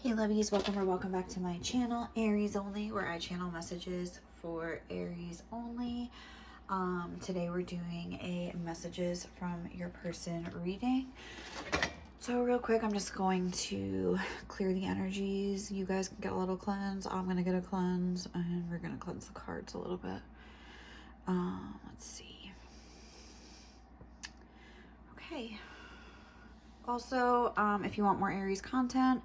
Hey lovies, welcome or welcome back to my channel, Aries Only, where I channel messages for Aries only. Today we're doing a messages from your person reading. So real quick, I'm just going to clear the energies. You guys can get a little cleanse. I'm going to get a cleanse, and we're going to cleanse the cards a little bit. Let's see. Okay. Also, if you want more Aries content,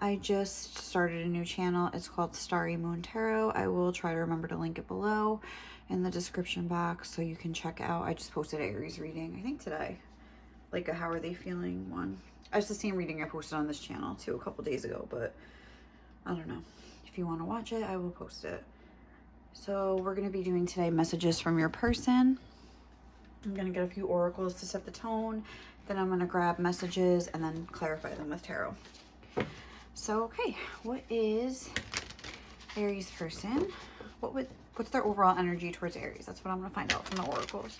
I just started a new channel. It's called Starry Moon Tarot. I will try to remember to link it below in the description box so you can check out. I just posted Aries reading, I think today, like a how are they feeling one. It's the same reading I posted on this channel too a couple days ago, but I don't know. If you want to watch it, I will post it. So we're going to be doing today messages from your person. I'm going to get a few oracles to set the tone. Then I'm going to grab messages and then clarify them with tarot. So, okay, what is Aries person? What's their overall energy towards Aries? That's what I'm going to find out from the oracles.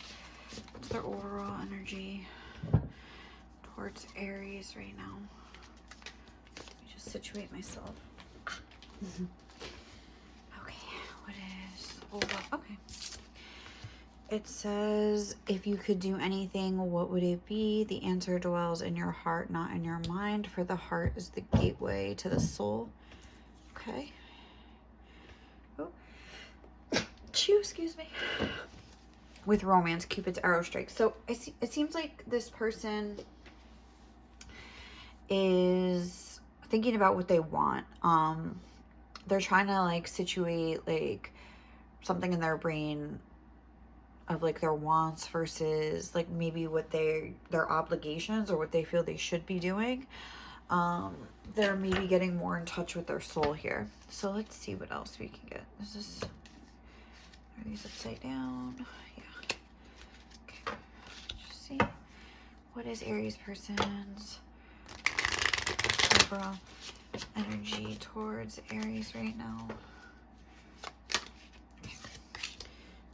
What's their overall energy towards Aries right now? Let me just situate myself. Okay, what is overall? Okay. It says, if you could do anything, what would it be? The answer dwells in your heart, not in your mind, for the heart is the gateway to the soul. Okay. Oh. Excuse me. With romance, Cupid's arrow strikes. So it seems like this person is thinking about what they want. They're trying to like situate like something in their brain of like their wants versus like maybe what their obligations or what they feel they should be doing. They're maybe getting more in touch with their soul here. So let's see what else we can get. Are these upside down? Yeah. Okay. Just see. What is Aries person's overall energy towards Aries right now?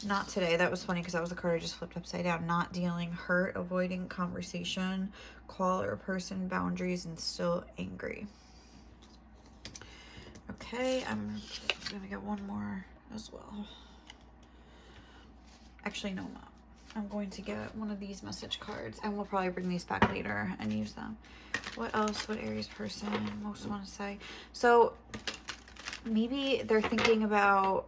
Not today. That was funny because that was the card I just flipped upside down. Not dealing, hurt, avoiding conversation, call or person, boundaries, and still angry. Okay, I'm going to get one more as well. Actually, no, I'm not. I'm going to get one of these message cards, and we'll probably bring these back later and use them. What else would Aries person most want to say? So maybe they're thinking about...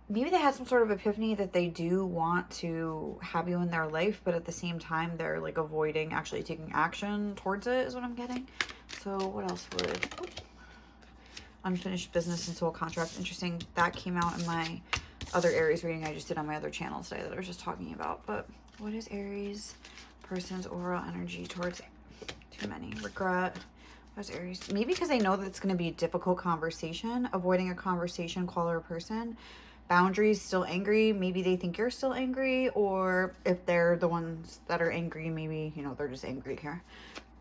Maybe they had some sort of epiphany that they do want to have you in their life, but at the same time, they're like avoiding actually taking action towards it is what I'm getting. So what else would... Oh, unfinished business and soul contract. Interesting. That came out in my other Aries reading I just did on my other channel today that I was just talking about. But what is Aries person's overall energy towards... Too many. Regret. What is Aries? Maybe because they know that it's going to be a difficult conversation. Avoiding a conversation, call or person. Boundaries, still angry. Maybe they think you're still angry, or if they're the ones that are angry, maybe, you know, they're just angry here.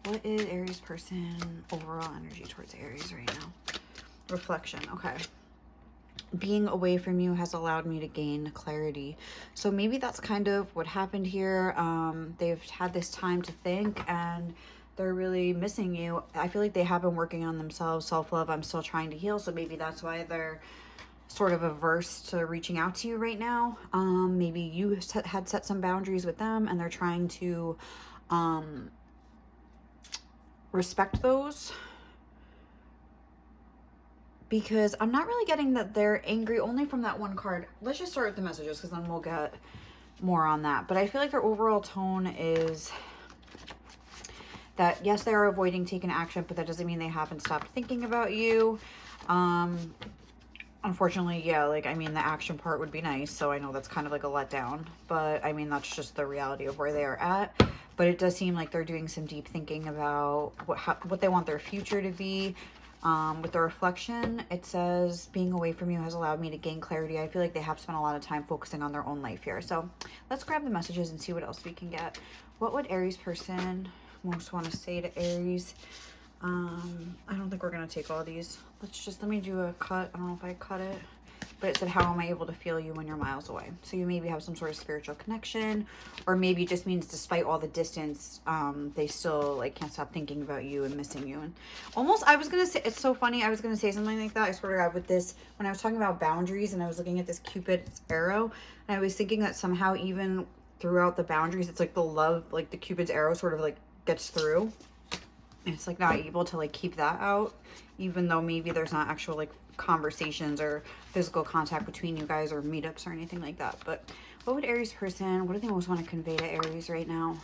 What is Aries person overall energy towards Aries right now? Reflection. Okay. Being away from you has allowed me to gain clarity. So maybe that's kind of what happened here. They've had this time to think and they're really missing you. I feel like they have been working on themselves. Self-love, I'm still trying to heal. So maybe that's why they're sort of averse to reaching out to you right now. Maybe you had set some boundaries with them and they're trying to respect those, because I'm not really getting that they're angry only from that one card. Let's just start with the messages because then we'll get more on that. But I feel like their overall tone is that yes, they are avoiding taking action, but that doesn't mean they haven't stopped thinking about you. Unfortunately, yeah, like, I mean, the action part would be nice, so I know that's kind of like a letdown, but I mean, that's just the reality of where they are at. But it does seem like they're doing some deep thinking about what they want their future to be. With the reflection, it says, being away from you has allowed me to gain clarity. I feel like they have spent a lot of time focusing on their own life here. So let's grab the messages and see what else we can get. What would Aries person most want to say to Aries? I don't think we're going to take all these. Let me do a cut. I don't know if I cut it. but it said, how am I able to feel you when you're miles away? So you maybe have some sort of spiritual connection, or maybe it just means despite all the distance, they still like can't stop thinking about you and missing you. And almost, I was going to say, it's so funny. I was going to say something like that. I swear to God, with this, when I was talking about boundaries and I was looking at this Cupid's arrow, and I was thinking that somehow even throughout the boundaries, it's like the love, like the Cupid's arrow sort of like gets through. And it's like not able to like keep that out, even though maybe there's not actual like conversations or physical contact between you guys or meetups or anything like that. But what would Aries person, what do they most want to convey to Aries right now?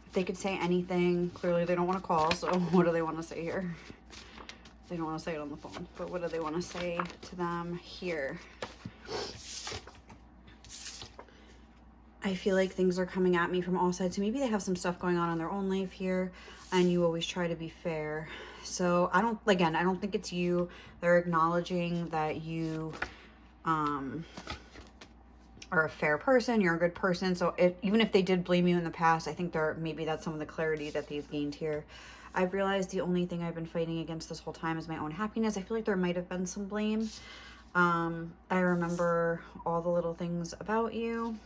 If they could say anything, clearly they don't want to call, so what do they want to say here? They don't want to say it on the phone, but what do they want to say to them here? I feel like things are coming at me from all sides. So maybe they have some stuff going on in their own life here, and you always try to be fair. So I don't think it's you. They're acknowledging that you are a fair person. You're a good person. So even if they did blame you in the past, I think maybe that's some of the clarity that they've gained here. I've realized the only thing I've been fighting against this whole time is my own happiness. I feel like there might have been some blame. I remember all the little things about you.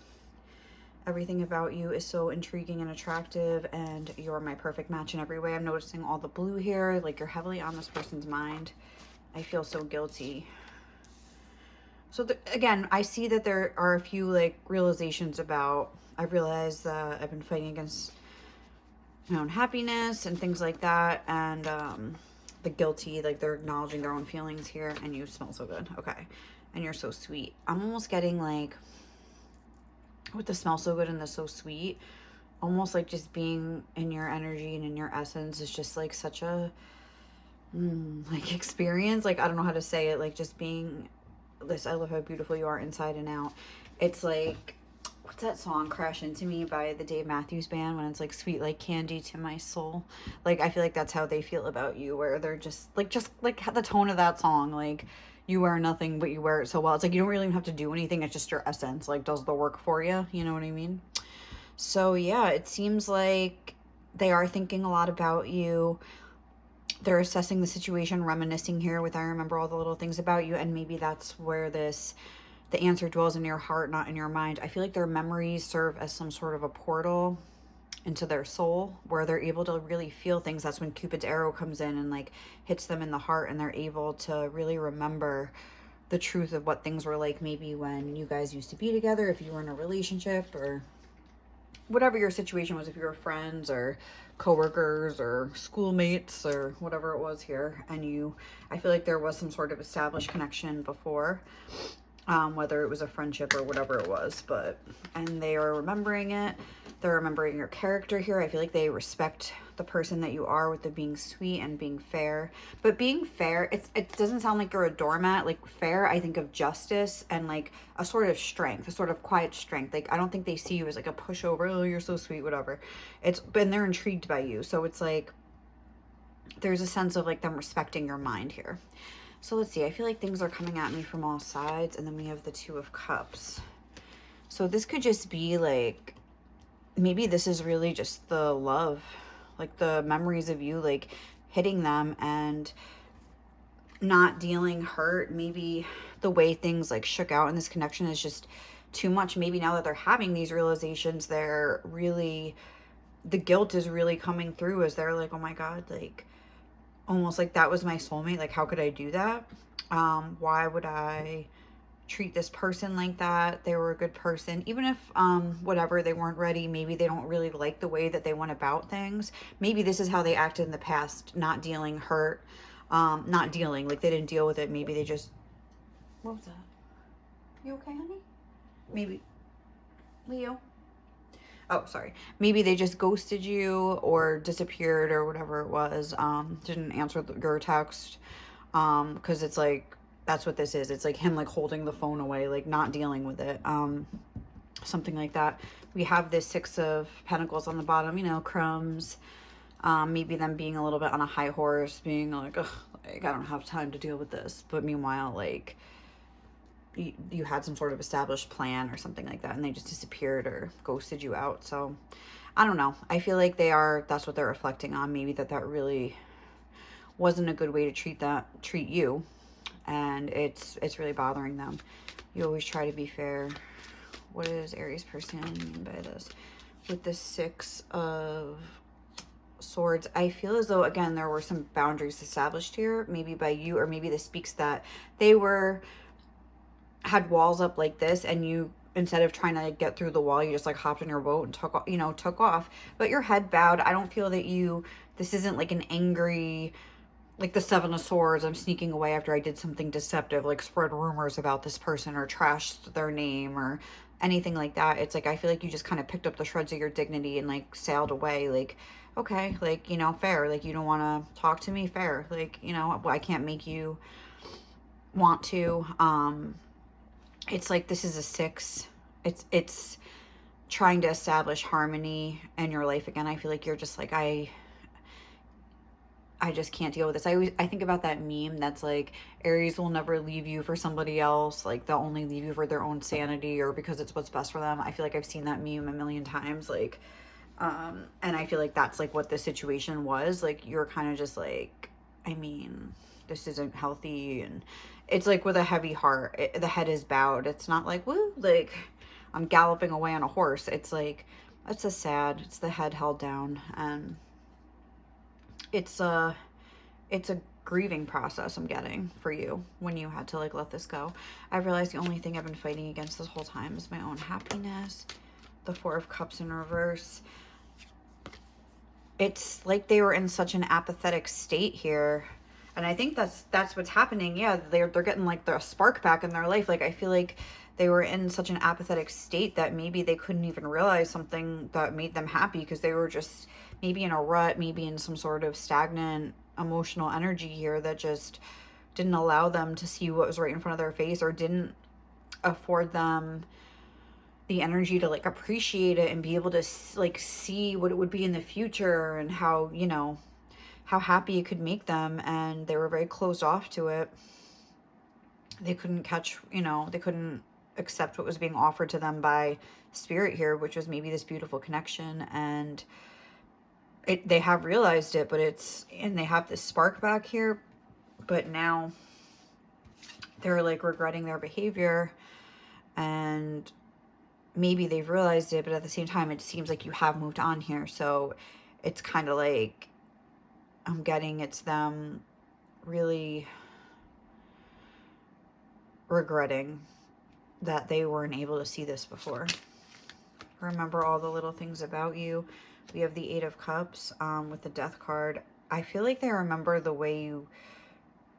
Everything about you is so intriguing and attractive, and you're my perfect match in every way. I'm noticing all the blue here, like you're heavily on this person's mind. I feel so guilty. So again, I see that there are a few like realizations about, I've realized that I've been fighting against my own happiness and things like that, and the guilty, like they're acknowledging their own feelings here. And you smell so good. Okay. And you're so sweet. I'm almost getting like, with the smell so good and the so sweet, almost like just being in your energy and in your essence is just like such a like experience. Like I don't know how to say it, like just being this, I love how beautiful you are inside and out. It's like, what's that song, Crash Into Me by the Dave Matthews Band, when it's like sweet like candy to my soul? Like I feel like that's how they feel about you, where they're just like the tone of that song, like you wear nothing but you wear it so well. It's like you don't really even have to do anything. It's just your essence like does the work for you. You know what I mean? So yeah, it seems like they are thinking a lot about you. They're assessing the situation, reminiscing here with, I remember all the little things about you. And maybe that's where the answer dwells in your heart, not in your mind. I feel like their memories serve as some sort of a portal into their soul where they're able to really feel things. That's when Cupid's arrow comes in and like hits them in the heart, and they're able to really remember the truth of what things were like maybe when you guys used to be together, if you were in a relationship, or whatever your situation was, if you were friends or coworkers or schoolmates or whatever it was here. And I feel like there was some sort of established connection before, whether it was a friendship or whatever it was, and they are remembering it. They're remembering your character here. I feel like they respect the person that you are with the being sweet and being fair. But being fair, it doesn't sound like you're a doormat. Like fair, I think of justice and like a sort of strength, a sort of quiet strength. Like I don't think they see you as like a pushover. Oh, you're so sweet, whatever. And they're intrigued by you. So it's like there's a sense of like them respecting your mind here. So let's see. I feel like things are coming at me from all sides. And then we have the Two of Cups. So this could just be like, maybe this is really just the love, like the memories of you, like hitting them and not dealing hurt. Maybe the way things like shook out in this connection is just too much. Maybe now that they're having these realizations, the guilt is really coming through as they're like, oh my God, like almost like that was my soulmate. Like, how could I do that? Why would I treat this person like that? They were a good person. Even if, whatever, they weren't ready. Maybe they don't really like the way that they went about things. Maybe this is how they acted in the past, not dealing hurt, like they didn't deal with it. Maybe they just, what was that? You okay, honey? Maybe, Leo? Oh, sorry. Maybe they just ghosted you or disappeared or whatever it was. Didn't answer your text. Because it's like, that's what this is. It's like him like holding the phone away, like not dealing with it. Something like that. We have this Six of Pentacles on the bottom, crumbs. Maybe them being a little bit on a high horse, being like, ugh, like I don't have time to deal with this. But meanwhile, like you had some sort of established plan or something like that, and they just disappeared or ghosted you out. So I don't know. I feel like that's what they're reflecting on. Maybe that really wasn't a good way to treat you. And it's really bothering them. You always try to be fair. What does Aries person mean by this? With the Six of Swords, I feel as though, again, there were some boundaries established here, maybe by you, or maybe this speaks that they had walls up like this, and you, instead of trying to get through the wall, you just like hopped in your boat and took off. But your head bowed. I don't feel that this isn't like an angry, like the Seven of Swords, I'm sneaking away after I did something deceptive, like spread rumors about this person or trashed their name or anything like that. It's like, I feel like you just kind of picked up the shreds of your dignity and like sailed away. Like, okay, like, you know, fair. Like, you don't want to talk to me, fair. Like, you know, I can't make you want to. It's like, this is a 6. It's trying to establish harmony in your life again. I feel like you're just like, I just can't deal with this. I think about that meme that's like, Aries will never leave you for somebody else. Like, they'll only leave you for their own sanity or because it's what's best for them. I feel like I've seen that meme a million times. Like, and I feel like that's like what the situation was. Like, you're kind of just like, I mean, this isn't healthy. And it's like with a heavy heart, the head is bowed. It's not like, woo, like I'm galloping away on a horse. It's like, it's it's the head held down. And it's a grieving process I'm getting for you when you had to like let this go. I realized the only thing I've been fighting against this whole time is my own happiness. The Four of Cups in reverse. It's like they were in such an apathetic state here. And I think that's what's happening. Yeah, they're getting like the spark back in their life. Like, I feel like they were in such an apathetic state that maybe they couldn't even realize something that made them happy, because they were just maybe in a rut, maybe in some sort of stagnant emotional energy here that just didn't allow them to see what was right in front of their face, or didn't afford them the energy to like appreciate it and be able to like see what it would be in the future and how, you know, how happy it could make them. And they were very closed off to it. They couldn't catch, you know, they couldn't accept what was being offered to them by spirit here, which was maybe this beautiful connection. And they have realized it, but and they have this spark back here, but now they're like regretting their behavior. And maybe they've realized it, but at the same time, it seems like you have moved on here. So it's kind of like, I'm getting it's them really regretting that they weren't able to see this before. Remember all the little things about you. We have the Eight of Cups with the Death card. I feel like they remember the way you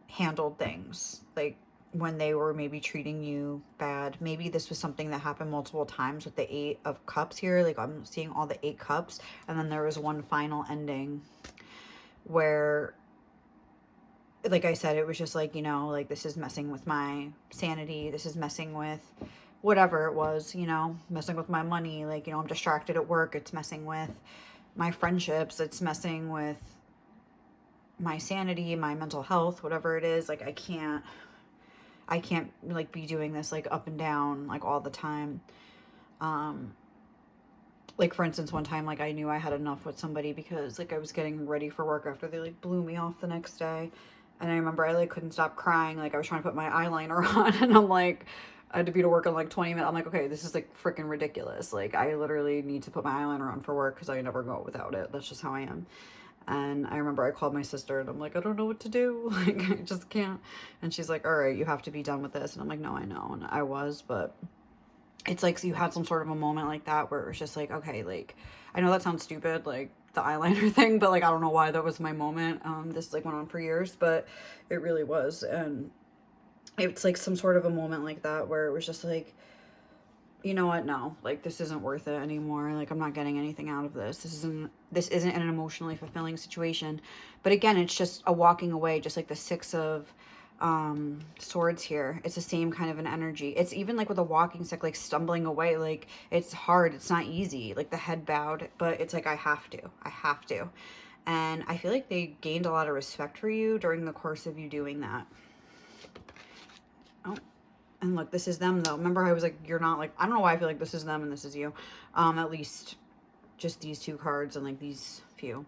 handled things, like when they were maybe treating you bad. Maybe this was something that happened multiple times with the Eight of Cups here. Like, I'm seeing all the 8 cups, and then there was one final ending where, like I said, it was just like, you know, like, this is messing with my sanity. This is messing with whatever it was, you know, messing with my money. Like, you know, I'm distracted at work. It's messing with my friendships. It's messing with my sanity, my mental health, whatever it is. Like, I can't like be doing this like up and down like all the time. Like, for instance, one time, like, I knew I had enough with somebody because like I was getting ready for work after they like blew me off the next day. And I remember I like couldn't stop crying. Like, I was trying to put my eyeliner on, and I'm like, I had to be to work in like 20 minutes. I'm like, okay, this is like freaking ridiculous. Like, I literally need to put my eyeliner on for work because I never go without it. That's just how I am. And I remember I called my sister, and I'm like, I don't know what to do. Like, I just can't. And she's like, all right, you have to be done with this. And I'm like, no, I know. And I was, but it's like, so you had some sort of a moment like that where it was just like, okay, like, I know that sounds stupid, like the eyeliner thing, but like, I don't know why that was my moment. This like went on for years, but it really was. And it's like some sort of a moment like that where it was just like, you know what, no, like, this isn't worth it anymore. Like, I'm not getting anything out of this. This isn't an emotionally fulfilling situation. But again, it's just a walking away, just like the Six of Swords here. It's the same kind of an energy. It's even like with a walking stick, like stumbling away. Like, it's hard. It's not easy. Like, the head bowed, but it's like, I have to. And I feel like they gained a lot of respect for you during the course of you doing that. Oh. And look, this is them though. Remember, I was like, you're not, like, I don't know why I feel like this is them and this is you. At least just these 2 cards and like these few.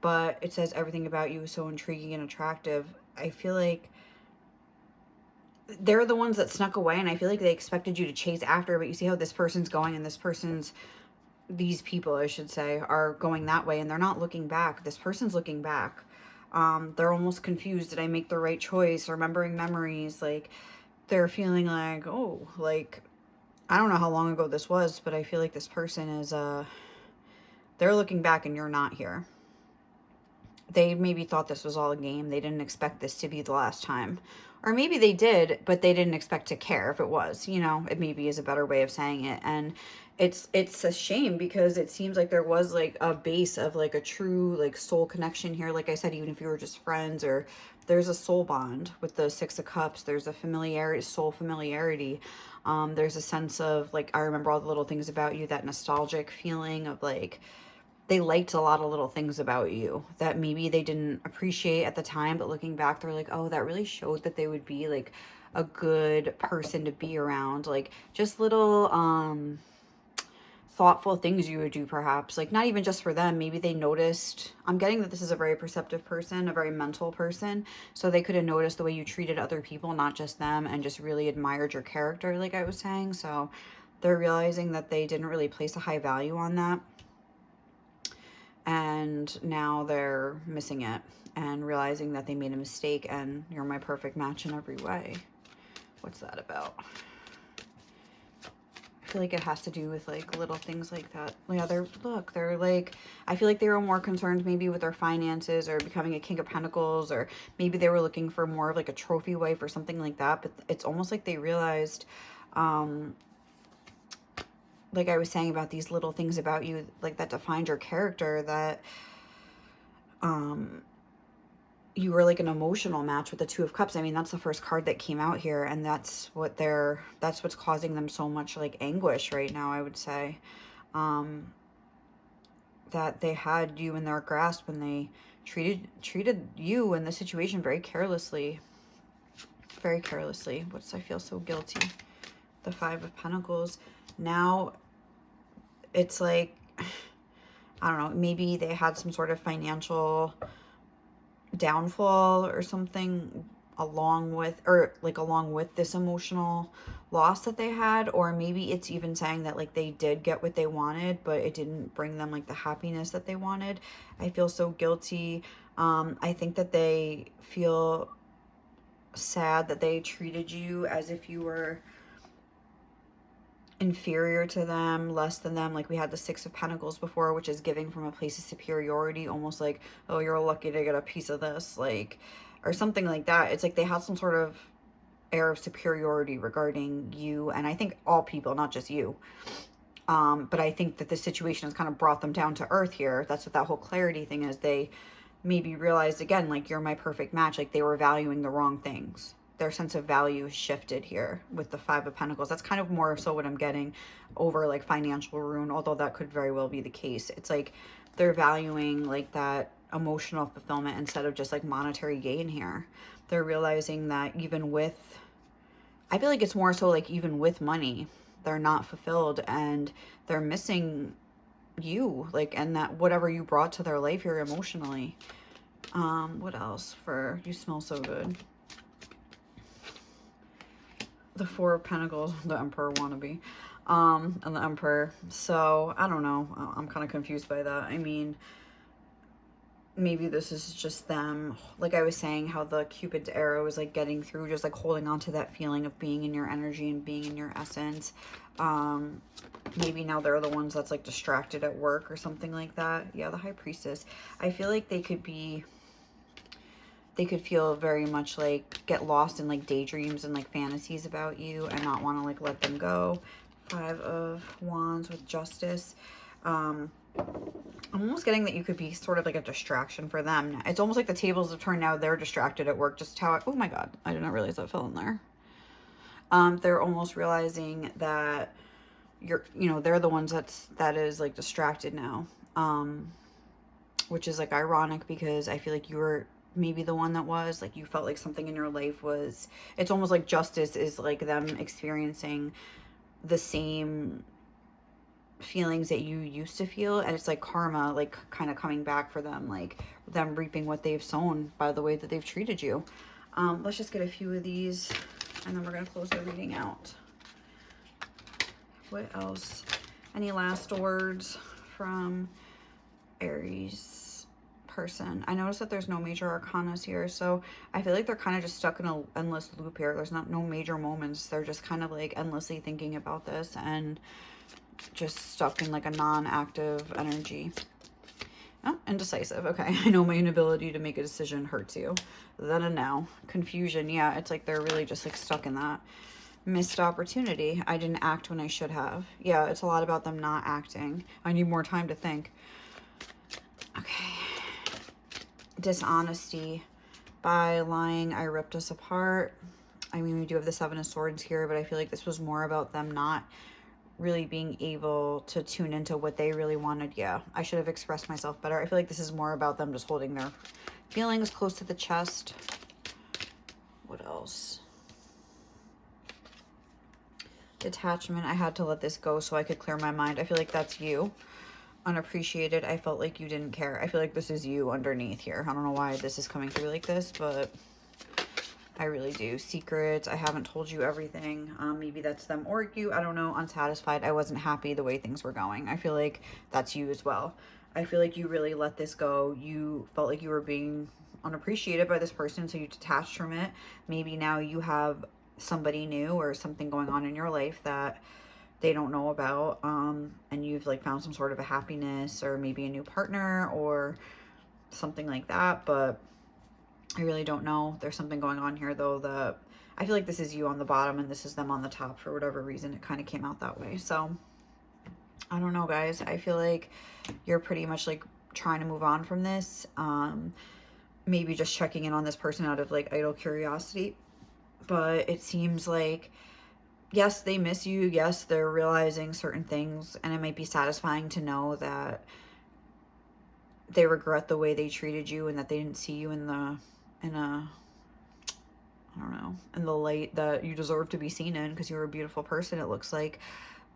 But it says everything about you is so intriguing and attractive. I feel like they're the ones that snuck away, and I feel like they expected you to chase after, but you see how this person's going, and these people, I should say, are going that way, and they're not looking back. This person's looking back. They're almost confused. Did I make the right choice? Remembering memories. Like, they're feeling like, oh, like, I don't know how long ago this was, but I feel like this person is, they're looking back and you're not here. They maybe thought this was all a game. They didn't expect this to be the last time. Or maybe they did, but they didn't expect to care if it was, you know, it maybe is a better way of saying it. And it's a shame because it seems like there was like a base of like a true like soul connection here. Like I said, even if you were just friends, or there's a soul bond with the Six of Cups. There's a familiarity, soul familiarity. There's a sense of like, I remember all the little things about you, that nostalgic feeling of like, they liked a lot of little things about you that maybe they didn't appreciate at the time, but looking back, they're like, oh, that really showed that they would be like a good person to be around. Like, just little thoughtful things you would do, perhaps, like not even just for them. Maybe they noticed, I'm getting that this is a very perceptive person, a very mental person, so they could have noticed the way you treated other people, not just them, and just really admired your character, like I was saying. So they're realizing that they didn't really place a high value on that, and now they're missing it and realizing that they made a mistake, and you're my perfect match in every way. What's that about? I feel like it has to do with like little things like that. Yeah, they're like, I feel like they were more concerned maybe with their finances or becoming a King of Pentacles, or maybe they were looking for more of like a trophy wife or something like that. But it's almost like they realized, like I was saying about these little things about you, like that defined your character, that you were like an emotional match with the Two of Cups. I mean, that's the first card that came out here, and that's what's causing them so much like anguish right now, I would say. That they had you in their grasp, and they treated you in the situation very carelessly. Very carelessly. I feel so guilty. The Five of Pentacles. Now it's like, I don't know, maybe they had some sort of financial downfall or something along with this emotional loss that they had. Or maybe it's even saying that like they did get what they wanted, but it didn't bring them like the happiness that they wanted. I feel so guilty. I think that they feel sad that they treated you as if you were inferior to them, less than them. Like we had the Six of Pentacles before, which is giving from a place of superiority, almost like, oh, you're lucky to get a piece of this, like, or something like that. It's like they had some sort of air of superiority regarding you, and I think all people, not just you. But I think that this situation has kind of brought them down to earth here. That's what that whole clarity thing is. They maybe realized again, like, you're my perfect match. Like they were valuing the wrong things. Their sense of value shifted here with the Five of Pentacles. That's kind of more so what I'm getting over like financial ruin, although that could very well be the case. It's like they're valuing like that emotional fulfillment instead of just like monetary gain here. They're realizing that even with, I feel like it's more so like even with money, they're not fulfilled, and they're missing you, like, and that whatever you brought to their life here emotionally. What else for you? Smell so good. The Four of Pentacles, the Emperor wannabe, and the Emperor. So I don't know, I'm kind of confused by that. I mean, maybe this is just them, like I was saying, how the Cupid's arrow is like getting through, just like holding on to that feeling of being in your energy and being in your essence. Maybe now they're the ones that's like distracted at work or something like that. Yeah, the High Priestess. I feel like they could feel very much like get lost in like daydreams and like fantasies about you and not want to like let them go. Five of Wands with Justice. I'm almost getting that you could be sort of like a distraction for them. It's almost like the tables have turned now. They're distracted at work. Just how, oh my God, I did not realize that fell in there. They're almost realizing that they're the ones that is like distracted now. Which is like ironic because I feel like you were maybe the one that was like, you felt like something in your life was, it's almost like Justice is like them experiencing the same feelings that you used to feel, and it's like karma like kind of coming back for them, like them reaping what they've sown by the way that they've treated you. Let's just get a few of these And then we're going to close the reading out. What else? Any last words from Aries person? I noticed that there's no major arcanas here, so I feel like they're kind of just stuck in an endless loop here. There's no major moments. They're just kind of like endlessly thinking about this and just stuck in like a non-active energy. Oh, indecisive. Okay, I know my inability to make a decision hurts you. Then and now. Confusion. Yeah, it's like they're really just like stuck in that. Missed opportunity. I didn't act when I should have. Yeah, it's a lot about them not acting. I need more time to think. Okay. Dishonesty. By lying, I ripped us apart. I mean, we do have the Seven of Swords here, but I feel like this was more about them not really being able to tune into what they really wanted. Yeah, I should have expressed myself better. I feel like this is more about them just holding their feelings close to the chest. What else? Detachment. I had to let this go so I could clear my mind. I feel like that's you. Unappreciated. I felt like you didn't care. I feel like this is you underneath here. I don't know why this is coming through like this, but I really do. Secrets. I haven't told you everything. Maybe that's them or you. I don't know. Unsatisfied. I wasn't happy the way things were going. I feel like that's you as well. I feel like you really let this go. You felt like you were being unappreciated by this person, so you detached from it. Maybe now you have somebody new or something going on in your life that they don't know about, and you've like found some sort of a happiness or maybe a new partner or something like that, but I really don't know. There's something going on here though that I feel like this is you on the bottom and this is them on the top. For whatever reason, it kind of came out that way. So I don't know, guys. I feel like you're pretty much like trying to move on from this. Maybe just checking in on this person out of like idle curiosity, but it seems like, yes, they miss you. Yes, they're realizing certain things, and it might be satisfying to know that they regret the way they treated you and that they didn't see you in the, I don't know, in the light that you deserve to be seen in, because you're a beautiful person, it looks like.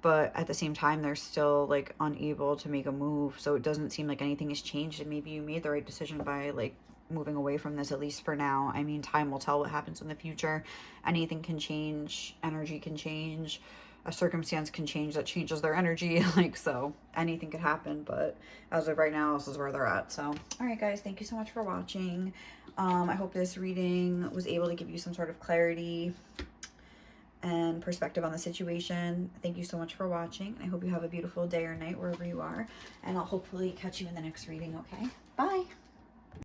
But at the same time, they're still like unable to make a move. So it doesn't seem like anything has changed, and maybe you made the right decision by like moving away from this, at least for now. I mean, time will tell what happens in the future. Anything can change, energy can change, a circumstance can change that changes their energy. Like, so anything could happen, but as of right now, this is where they're at. So all right, guys, thank you so much for watching. I hope this reading was able to give you some sort of clarity and perspective on the situation. Thank you so much for watching. I hope you have a beautiful day or night wherever you are, and I'll hopefully catch you in the next reading. Okay, bye.